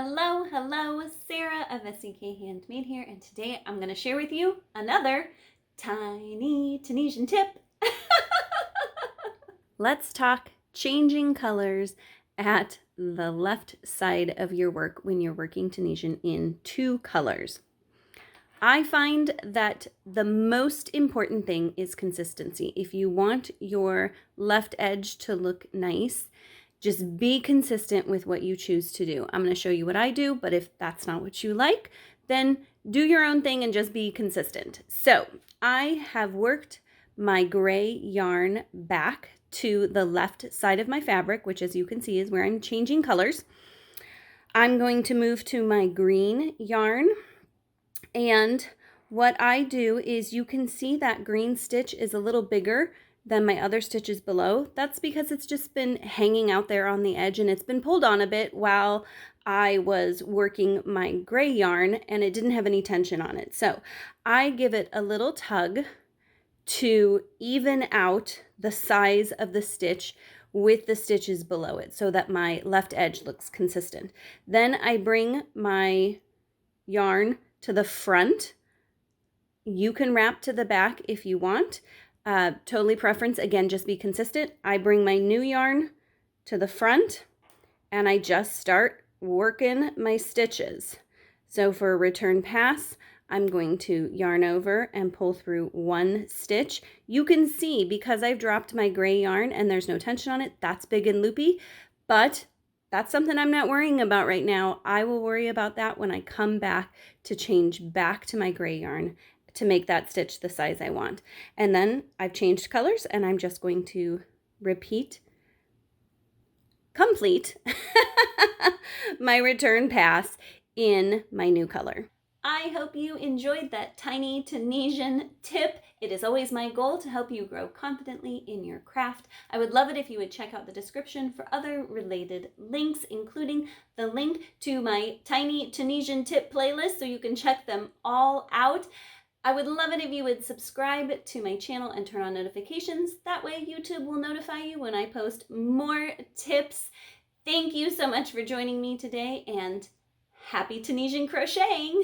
Hello, hello, Sarah of SCK Handmade here, and today I'm going to share with you another tiny Tunisian tip. Let's talk changing colors at the left side of your work when you're working Tunisian in two colors. I find that the most important thing is consistency. If you want your left edge to look nice, just be consistent with what you choose to do. I'm going to show you what I do, but if that's not what you like, then do your own thing and just be consistent. So I have worked my gray yarn back to the left side of my fabric, which as you can see is where I'm changing colors. I'm going to move to my green yarn, and what I do is you can see that green stitch is a little bigger than my other stitches below. That's because it's just been hanging out there on the edge and it's been pulled on a bit while I was working my gray yarn and it didn't have any tension on it. So I give it a little tug to even out the size of the stitch with the stitches below it so that my left edge looks consistent. Then I bring my yarn to the front. You can wrap to the back if you want. Totally preference. Again, just be consistent. I bring my new yarn to the front and I just start working my stitches. So for a return pass, I'm going to yarn over and pull through one stitch. You can see because I've dropped my gray yarn and there's no tension on it, that's big and loopy, but that's something I'm not worrying about right now. I will worry about that when I come back to change back to my gray yarn to make that stitch the size I want. And then I've changed colors and I'm just going to complete my return pass in my new color. I hope you enjoyed that tiny Tunisian tip. It is always my goal to help you grow confidently in your craft. I would love it if you would check out the description for other related links, including the link to my tiny Tunisian tip playlist so you can check them all out. I would love it if you would subscribe to my channel and turn on notifications. That way YouTube will notify you when I post more tips. Thank you so much for joining me today and happy Tunisian crocheting!